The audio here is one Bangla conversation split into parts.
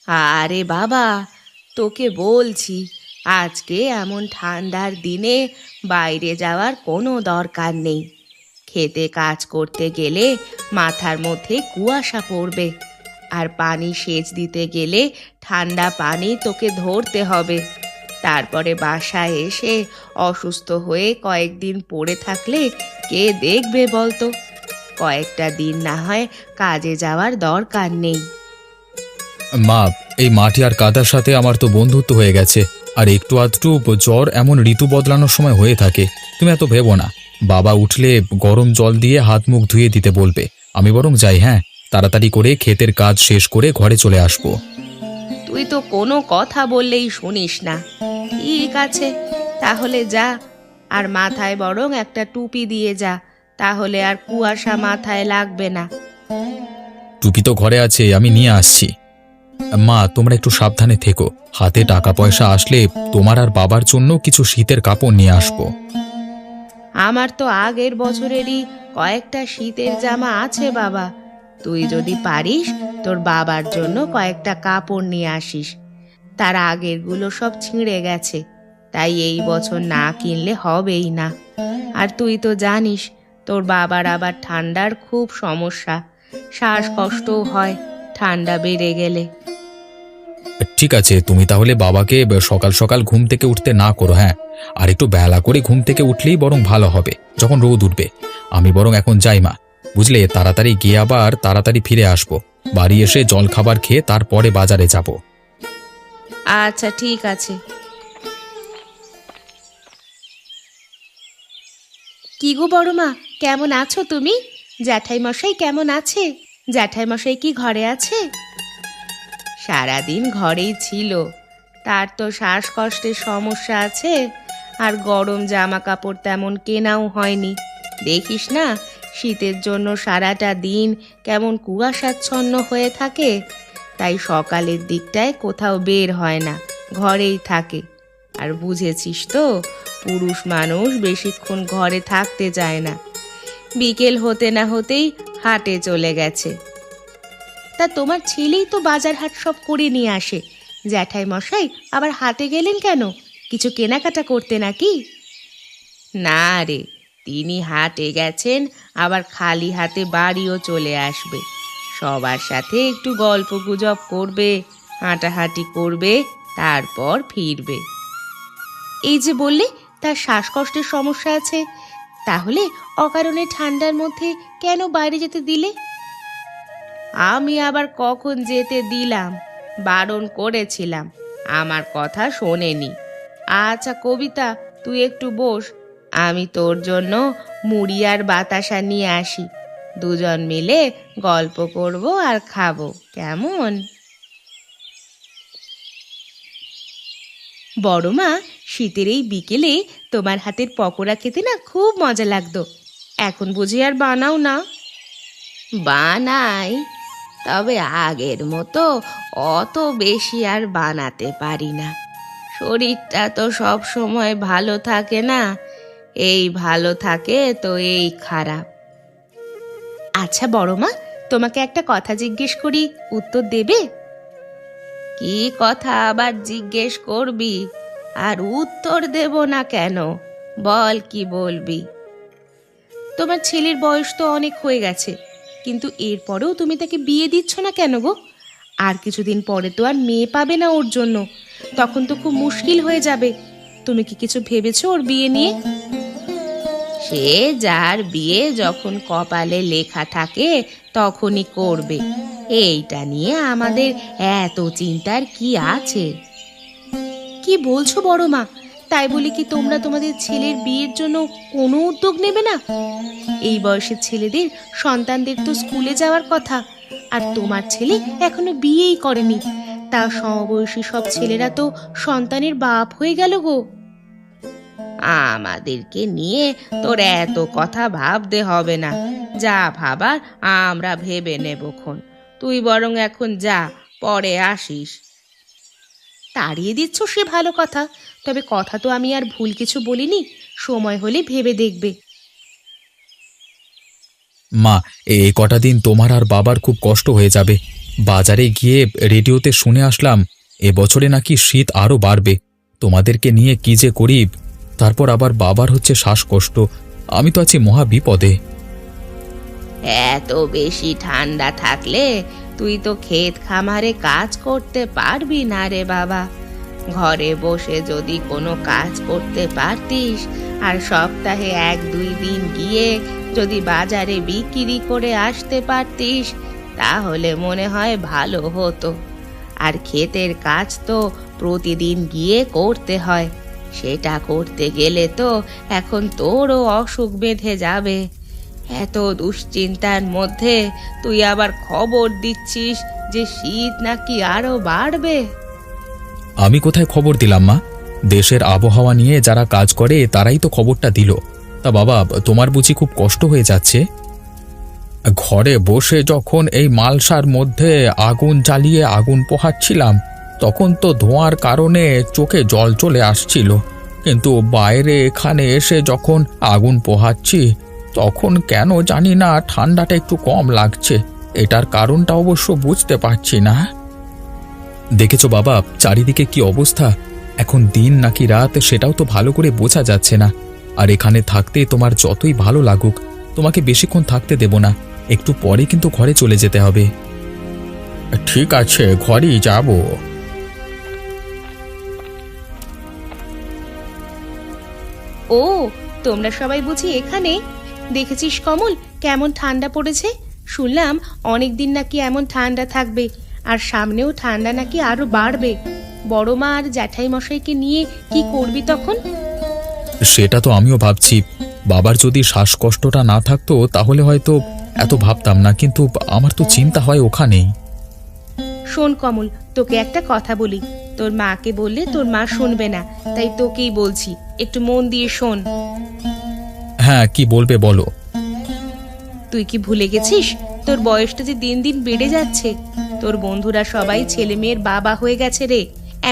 আরে বাবা, তোকে বলছি, আজকে এমন ঠান্ডার দিনে বাইরে যাওয়ার কোনো দরকার নেই। খেতে কাজ করতে গেলে মাথার মধ্যে কুয়াশা পড়বে, আর পানি সেচ দিতে গেলে ঠান্ডা পানি তোকে ধরতে হবে। তারপরে বাসায় এসে অসুস্থ হয়ে কয়েকদিন পড়ে থাকলে কে দেখবে বলতো? কয়েকটা দিন না হয় কাজে যাওয়ার দরকার নেই। মা, এই মাটি আর কাদার সাথে আমার তো বন্ধুত্ব হয়ে গেছে। আর একটু আধটু জ্বর এমন ঋতু বদলানোর সময় হয়ে থাকে। তুমি এত ভেবো না। বাবা উঠলে গরম জল দিয়ে হাত মুখ ধুয়ে দিতে বলবে। আমি বরং যাই, হ্যাঁ? তাড়াতাড়ি করে ক্ষেতের কাজ শেষ করে ঘরে চলে আসবো। তুই তো কোনো কথা বললেই শুনিস না। ঠিক আছে, তাহলে যা, আর মাথায় বরং একটা টুপি দিয়ে যা, তাহলে আর কুয়াশা মাথায় লাগবে না। টুপি তো ঘরে আছে, আমি নিয়ে আসছি। মা, তোমরা একটু সাবধানে থেকো। হাতে টাকা পয়সা আসলে তোমার আর বাবার জন্য কিছু শীতের কাপড় নিয়ে আসবো। আমার তো আগের বছরেরই কয়েকটা শীতের জামা আছে বাবা। তুই যদি পারিস তোর বাবার জন্য কয়েকটা কাপড় নিয়ে আসিস। তার আগেরগুলো সব ছিঁড়ে গেছে, তাই এই বছর না কিনলে হবেই না। আর তুই তো জানিস তোর বাবার আবার ঠান্ডার খুব সমস্যা, শ্বাসকষ্টও হয় ঠান্ডা বেড়ে গেলে। ঠিক আছে, তুমি তাহলে বাবাকে সকাল সকাল ঘুম থেকে উঠতে না করো, হ্যাঁ? আর একটু বেলা করে ঘুম থেকে উঠলেই বরং ভালো হবে, যখন রোদ উঠবে। আমি বরং এখন যাই মা, বুঝলে? তাড়াতাড়ি গিয়ে আবার তাড়াতাড়ি ফিরে আসবো। বাড়ি এসে জল খাবার খেয়ে তারপরে বাজারে যাব। আচ্ছা, ঠিক আছে। কি গো বড়মা, কেমন আছো তুমি? জ্যাঠাই মশাই কেমন আছে? জ্যাঠাই মশাই কি ঘরে আছে? সারাদিন ঘরেই ছিল। তার তো শ্বাসকষ্টের সমস্যা আছে, আর গরম জামা কাপড় তেমন কেনাও হয়নি। দেখিস না, শীতের জন্য সারাটা দিন কেমন কুয়াশাচ্ছন্ন হয়ে থাকে। তাই সকালের দিকটায় কোথাও বের হয় না, ঘরেই থাকে। আর বুঝেছিস তো, পুরুষ মানুষ বেশিক্ষণ ঘরে থাকতে চায় না। বিকেল হতে না হতেই হাটে চলে গেছে। তা তোমার ছেলেই তো বাজার হাট সব করে নিয়ে আসে। জ্যাঠাই মশাই আবার হাটে গেলেন কেন? কিছু কেনাকাটা করতে নাকি? না রে, তিনি হাটে গেছেন, আবার খালি হাতে বাড়িও চলে আসবে। সবার সাথে একটু গল্প গুজব করবে, হাঁটাহাঁটি করবে, তারপর ফিরবে। এই যে বললে তার শ্বাসকষ্টের সমস্যা আছে, তাহলে অকারণে ঠান্ডার মধ্যে কেন বাইরে যেতে দিলে? আমি আবার কখন যেতে দিলাম? বারণ করেছিলাম, আমার কথা শোনেনি। আচ্ছা কবিতা, তুই একটু বস, আমি তোর জন্য মুড়ি আর বাতাসা নিয়ে আসি। দুজন মিলে গল্প করব আর খাবো, কেমন? বড় মা, শীতের এই বিকেলে তোমার হাতের পকোড়া খেতে না খুব মজা লাগতো। এখন বুঝি আর বানাও না? বানাই, তবে আগের মতো অত বেশি আর বানাতে পারি না। শরীরটা তো সব সময় ভালো থাকে না, এই ভালো থাকে তো এই খারাপ। আচ্ছা বড় মা, তোমাকে একটা কথা জিজ্ঞেস করি, উত্তর দেবে? কি কথা আবার জিজ্ঞেস করবি? আর উত্তর দেব না কেন? বল, কি বলবি? তোমার ছেলের বয়স তো অনেক হয়ে গেছে, কিন্তু এরপরেও তুমি তাকে বিয়ে দিচ্ছ না কেন গো? আর কিছুদিন পরে তো আর মেয়ে পাবে না ওর জন্য, তখন তো খুব মুশকিল হয়ে যাবে। তুমি কি কিছু ভেবেছো ওর বিয়ে নিয়ে? সে যার বিয়ে যখন কপালে লেখা থাকে তখনই করবে, এইটা নিয়ে আমাদের এত চিন্তার কি আছে? কি বলছো বড় মা? তাই বলি কি তোমরা তোমাদের ছেলের বিয়ের জন্য কোনো উদ্যোগ নেবে না? এই বয়সের ছেলেদের সন্তানদের তো স্কুলে যাওয়ার কথা, আর তোমার ছেলে এখনো বিয়েই করেনি। তা সমবয়সী সব ছেলেরা তো সন্তানের বাপ হয়ে গেল গো। আমাদেরকে নিয়ে তোর এত কথা ভাবতে হবে না, যা ভাবার আমরা ভেবে নেবক্ষণ। তুই বরং এখন যা, পরে আসিস। তাড়িয়ে দিচ্ছ সে ভালো কথা, তবে কথা তো আমি আর ভুল কিছু বলিনি, সময় হলে ভেবে দেখবে। মা, এই কটা দিন তোমার আর বাবার খুব কষ্ট হয়ে যাবে। বাজারে গিয়ে রেডিওতে শুনে আসলাম এবছরে নাকি শীত আরো বাড়বে। তোমাদেরকে নিয়ে কি যে করি, তারপর আবার বাবার হচ্ছে শ্বাসকষ্ট। আমি তো আছি মহা বিপদে। এত বেশি ঠান্ডা থাকলে তুই তো ক্ষেত খামারে কাজ করতে পারবি না রে বাবা। ঘরে বসে যদি কোনো কাজ করতে পারতিস আর সপ্তাহে 1-2 দিন গিয়ে যদি বাজারে বিক্রি করে আসতে পারতিস তাহলে মনে হয় ভালো হতো। আর ক্ষেতের কাজ তো প্রতিদিন গিয়ে করতে হয়, সেটা করতে গেলে তো এখন তোরও অসুখ বেঁধে যাবে। এত দুশ্চিন্তার মধ্যে তুই আবার খবর দিচ্ছিস যে শীত নাকি আরো বাড়বে। আমি কোথায় খবর দিলাম মা? দেশের আবহাওয়া নিয়ে যারা কাজ করে তারাই তো খবরটা দিল। তা বাবা, তোমার বুঝি খুব কষ্ট হয়ে যাচ্ছে? ঘরে বসে যখন এই মালসার মধ্যে আগুন জ্বালিয়ে আগুন পোহাচ্ছিলাম তখন তো ধোঁয়ার কারণে চোখে জল চলে আসছিল, কিন্তু বাইরে এখানে এসে যখন আগুন পোহাচ্ছি তখন কেন জানি না ঠান্ডাটা একটু কম লাগছে। এটার কারণটা অবশ্য বুঝতে পারছি না। দেখেছো বাবা চারিদিকে কি অবস্থা? এখন দিন নাকি রাত সেটাও তো ভালো করে বোঝা যাচ্ছে না। আর এখানে থাকতে তোমার যতই ভালো লাগুক তোমাকে বেশিক্ষণ থাকতে দেব না, একটু পরে কিন্তু ঘরে চলে যেতে হবে। ঠিক আছে, ঘরেই যাব। ও, তোমরা সবাই বুঝি এখানে? দেখেছিস কমল কেমন ঠান্ডা পড়েছে? শুনলাম অনেক দিন নাকি এমন ঠান্ডা থাকবে, আর সামনেও ঠান্ডা নাকি আরো বাড়বে। বড় মা আর জ্যাঠাই মশাইকে নিয়ে কি করবি তখন? সেটা তো আমিও ভাবছি। বাবার যদি শ্বাসকষ্টটা না থাকতো তাহলে হয়তো এত ভাবতাম না, কিন্তু আমার তো চিন্তা হয় ওখানেই। শোন কমল, তোকে একটা কথা বলি। তোর মাকে বললে তোর মা শুনবে না, তাই তোকেই বলছি, একটু মন দিয়ে শোন। হ্যাঁ, কি বলবে বলো। তুই কি ভুলে গেছিস তোর বয়সটা যে দিন দিন বেড়ে যাচ্ছে? তোর বন্ধুরা সবাই ছেলে মেয়ের বাবা হয়ে গেছে রে,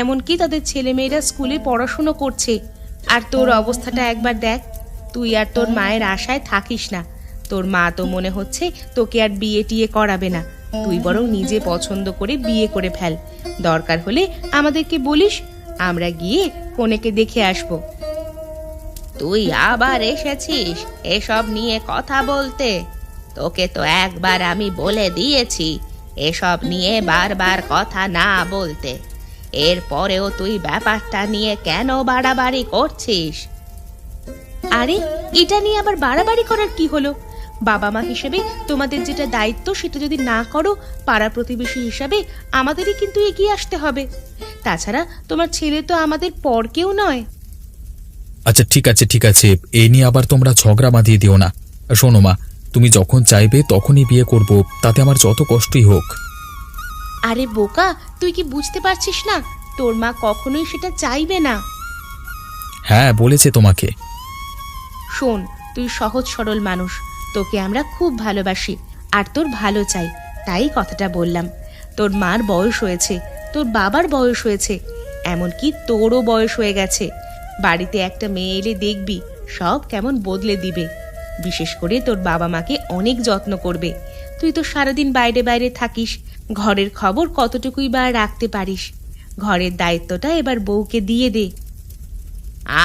এমনকি তাদের ছেলে মেয়েরা স্কুলে পড়াশুনো করছে। আর তোর অবস্থাটা একবার দেখ। তুই আর তোর মায়ের আশায় থাকিস না। তোর মা তো মনে হচ্ছে তোকে আর বিয়ে টিয়ে করাবে না। তুই বরং নিজে পছন্দ করে বিয়ে করে ফেল। দরকার হলে আমাদেরকে বলিস, আমরা গিয়ে কনেকে দেখে আসবো। তুই আবার এসেছিস এসব নিয়ে কথা বলতে? তোকে তো একবার আমি বলে দিয়েছি এসব নিয়ে বারবার কথা না বলতে। এরপরেও তুই ব্যাপারটা নিয়ে কেন বাড়াবাড়ি করছিস? আরে, এটা নিয়ে আবার বাড়াবাড়ি করার কি হলো? বাবা মা হিসেবে তোমাদের যেটা দায়িত্ব সেটা যদি না করো, পাড়া প্রতিবেশী হিসাবে আমাদেরই কিন্তু এগিয়ে আসতে হবে। তাছাড়া তোমার ছেলে তো আমাদের পর কেউ নয়। আচ্ছা ঠিক আছে ঠিক আছে, এই নিয়ে আবার তোমরা ঝগড়া বাঁধিয়ে দিও না। শোনো মা, তুমি যখন চাইবে তখনই বিয়ে করব, তাতে আমার যত কষ্টই হোক। আরে বোকা, তুই কি বুঝতে পারছিস না? তোর মা কখনোই সেটা চাইবে না। হ্যাঁ, বলেছে তোমাকে। শোন, তুই সহজ সরল মানুষ, তোকে আমরা খুব ভালোবাসি আর তোর ভালো চাই, তাই কথাটা বললাম। তোর মার বয়স হয়েছে, তোর বাবার বয়স হয়েছে, এমনকি তোরও বয়স হয়ে গেছে। বাড়িতে একটা মেয়ে এলে দেখবি সব কেমন বদলে দিবে। বিশেষ করে তোর বাবা মাকে অনেক যত্ন করবে। তুই তো সারাদিন বাইরে বাইরে থাকিস, ঘরের খবর কতটুকুই বা রাখতে পারিস। ঘরের দায়িত্বটা এবার বউকে দিয়ে দে।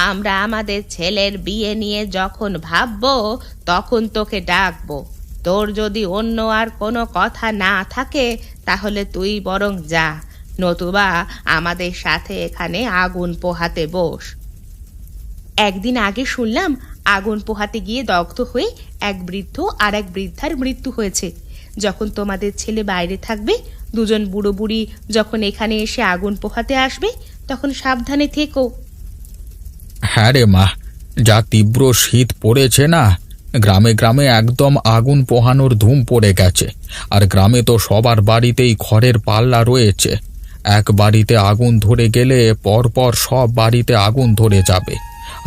আমরা আমাদের ছেলের বিয়ে নিয়ে যখন ভাববো তখন তোকে ডাকবো। তোর যদি অন্য আর কোনো কথা না থাকে তাহলে তুই বরং যা, নতুবা আমাদের সাথে এখানে আগুন পোহাতে বস। একদিন আগে শুনলাম আগুন পোহাতে গিয়ে দগ্ধ হয়ে এক বৃদ্ধ আর এক বৃদ্ধার মৃত্যু হয়েছে। যখন তোমাদের ছেলে বাইরে থাকবে, দুজন বুড়ো বুড়ি যখন এখানে এসে আগুন পোহাতে আসবে, তখন সাবধানে থেকো। হ্যাঁ রে মা, যা তীব্র শীত পড়েছে না, গ্রামে গ্রামে একদম আগুন পোহানোর ধুম পড়ে গেছে। আর গ্রামে তো সবার বাড়িতেই খড়ের পাল্লা রয়েছে। এক বাড়িতে আগুন ধরে গেলে পরপর সব বাড়িতে আগুন ধরে যাবে,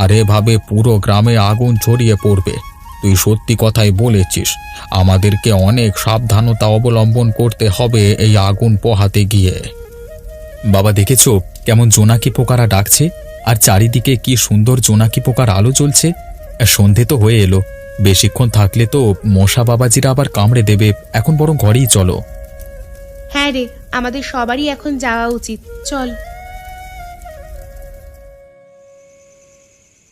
আর এভাবে পুরো গ্রামে আগুন ছড়িয়ে পড়বে। তুই সত্যি কথাই বলেছিস, আমাদেরকে অনেক সাবধানতা অবলম্বন করতে হবে এই আগুন পোহাতে গিয়ে। বাবা দেখেছো কেমন জোনাকি পোকারা ডাকছে, আর চারিদিকে কি সুন্দর জোনাকি পোকার আলো জ্বলছে। সন্ধে তো হয়ে এলো, বেশিক্ষণ থাকলে তো মশা বাবাজিরা আবার কামড়ে দেবে। এখন বরং ঘরেই চলো। হ্যাঁ রে, আমাদের সবারই এখন যাওয়া উচিত, চল।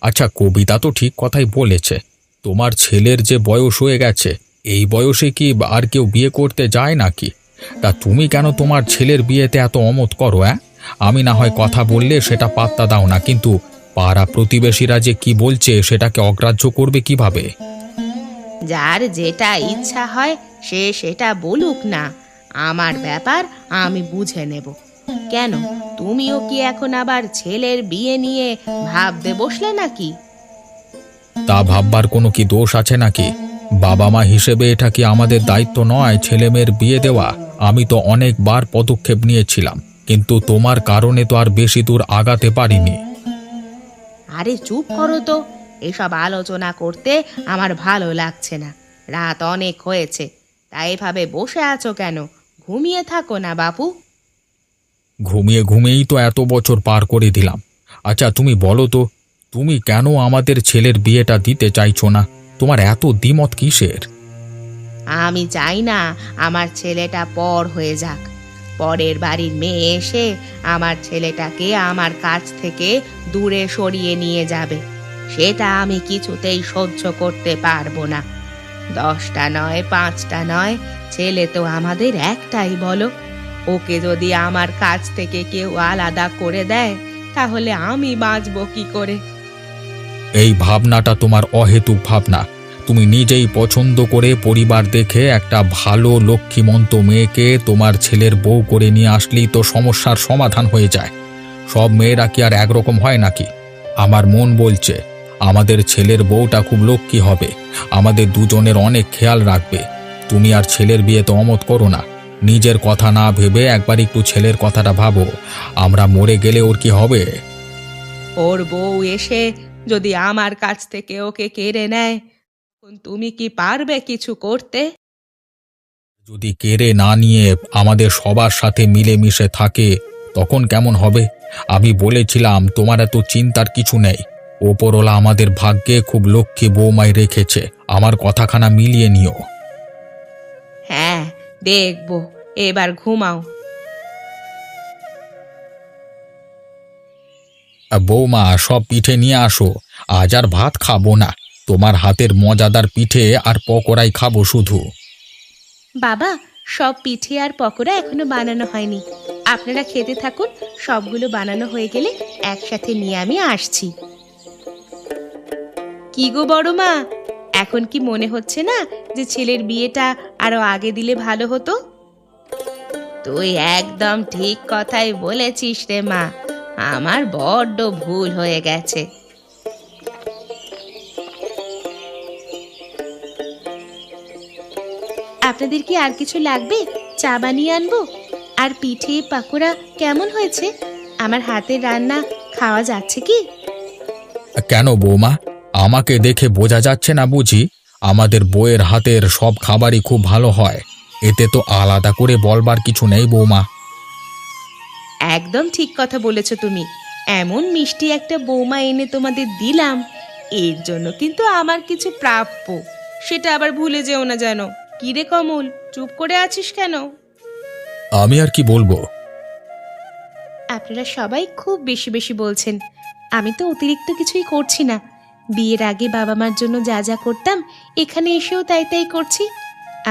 আচ্ছা, কবিতা তো ঠিক কথাই বলেছে। তোমার ছেলের যে বয়স হয়ে গেছে, এই বয়সে কি আর কেউ বিয়ে করতে যায় নাকি? তা তুমি কেন তোমার ছেলের বিয়েতে এত অমত করো? আমি না হয় কথা বললে সেটা পাত্তা দাও না, কিন্তু পাড়া প্রতিবেশীরা যে কি বলছে সেটাকে অগ্রাহ্য করবে কিভাবে? যার যেটা ইচ্ছা হয় সে সেটা বলুক না, আমার ব্যাপার আমি বুঝে নেব। কেন, তুমিও কি এখন আবার ছেলের বিয়ে নিয়ে ভাবতে বসলে নাকি? তা ভাববার কোনো কি দোষ আছে নাকি? বাবা মা হিসেবে এটা কি আমাদের দায়িত্ব নয় ছেলে মেয়ের বিয়ে দেওয়া? আমি তো অনেকবার পদক্ষেপ নিয়েছিলাম, কিন্তু তোমার কারণে তো আর বেশি দূর আগাতে পারিনি। আরে চুপ করো তো, এসব আলোচনা করতে আমার ভালো লাগছে না। রাত অনেক হয়েছে, তাই এভাবে বসে আছো কেন? ঘুমিয়ে থাকো না বাপু। ঘুমিয়ে ঘুমিয়েই তো এত বছর পার করে দিলাম। আচ্ছা তুমি বলো তো, তুমি কেন আমাদের ছেলের বিয়েটা দিতে চাইছো না? তোমার এত দ্বিমত কিসের? আমি চাই না আমার ছেলেটা পর হয়ে যাক। পরের বাড়ির মেয়ে এসে আমার ছেলেটাকে আমার কাছ থেকে দূরে সরিয়ে নিয়ে যাবে, সেটা আমি কিছুতেই সহ্য করতে পারবো না। 10টা নয়, 5টা নয়, ছেলে তো আমাদের একটাই, বলো। ওকে যদি আমার কাছ থেকে কেউ আলাদা করে দেয়, তাহলে আমি বাঁচবো কি করে? এই ভাবনাটা তোমার অহেতুক ভাবনা। তুমি নিজেই পছন্দ করে পরিবার দেখে একটা ভালো লক্ষ্মীমন্ত মেয়েকে তোমার ছেলের বউ করে নিয়ে আসলেই তো সমস্যার সমাধান হয়ে যায়। সব মেয়েরা কি আর একরকম হয় নাকি? আমার মন বলছে আমাদের ছেলের বউটা খুব লক্ষ্মী হবে, আমাদের দুজনের অনেক খেয়াল রাখবে। তুমি আর ছেলের বিয়েতে অমত করো না। নিজের কথা না ভেবে একবার একটু ছেলের কথাটা ভাবো। আমরা মরে গেলে ওর কি হবে? ওর বউ এসে যদি আমার কাছ থেকে ওকে কেড়ে নেয়, তখন তুমি কি পারবে কিছু করতে? যদি কেড়ে না নিয়ে আমাদের সবার সাথে মিলেমিশে থাকে, তখন কেমন হবে? আমি বলেছিলাম তোমার এত চিন্তার কিছু নেই। ওপরওয়ালা আমাদের ভাগ্যে খুব লক্ষ্মী বৌমাই রেখেছে। আমার কথাখানা মিলিয়ে নিও। হ্যাঁ, দেখবো। এবার ঘুমাও। বৌমা, সব পিঠে নিয়ে আসো। আজ আর ভাত খাবো না। তোমার হাতের মজাদার পিঠে আর পকোড়াই খাবো শুধু। বাবা, সব পিঠে আর পকোড়া এখনো বানানো হয়নি। আপনারা খেতে থাকুন, সবগুলো বানানো হয়ে গেলে একসাথে নিয়ে আমি আসছি। কি গো বড় মা, এখন কি মনে হচ্ছে না যে ছেলের বিয়েটা আরো আগে দিলে ভালো হতো? তুই একদম ঠিক কথাই বলেছিস রে মা, আমার বড্ড ভুল হয়ে গেছে। আপনাদের কি আর কিছু লাগবে? চা বানিয়ে আনবো? আর পিঠে পাকোড়া কেমন হয়েছে? আমার হাতের রান্না খাওয়া যাচ্ছে কি? কেন বৌমা, আমাকে দেখে বোঝা যাচ্ছে না বুঝি? আমাদের বউয়ের হাতের সব খাবারই খুব ভালো হয়। এতে তো আলাদা করে বলবার কিছু নেই বৌমা। একদম ঠিক কথা বলেছ তুমি। এমন মিষ্টি একটা বৌমা এনে তোমাদের দিলাম, এর জন্য কিন্তু আমার কিছু প্রাপ্য। সেটা আবার ভুলে যেও না যেন। কি রে কমল, চুপ করে আছিস কেন? আমি আর কি বলবো? আপনারা সবাই খুব বেশি বেশি বলছেন। আমি তো অতিরিক্ত কিছুই করছি না। বিয়ের আগে বাবা মার জন্য যা যা করতাম, এখানে এসেও তাই তাই করছি।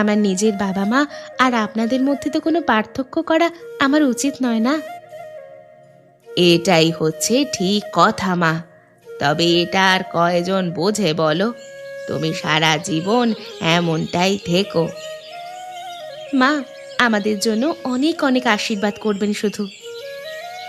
আমার নিজের বাবা মা আর আপনাদের মধ্যে তো কোনো পার্থক্য করা আমার উচিত নয় না। এটাই হচ্ছে ঠিক কথা মা। তবে এটা আর কয়জন বোঝে বলো? তুমি সারা জীবন এমনটাই থেকো। মা, আমাদের জন্য অনেক অনেক আশীর্বাদ করবেন শুধু।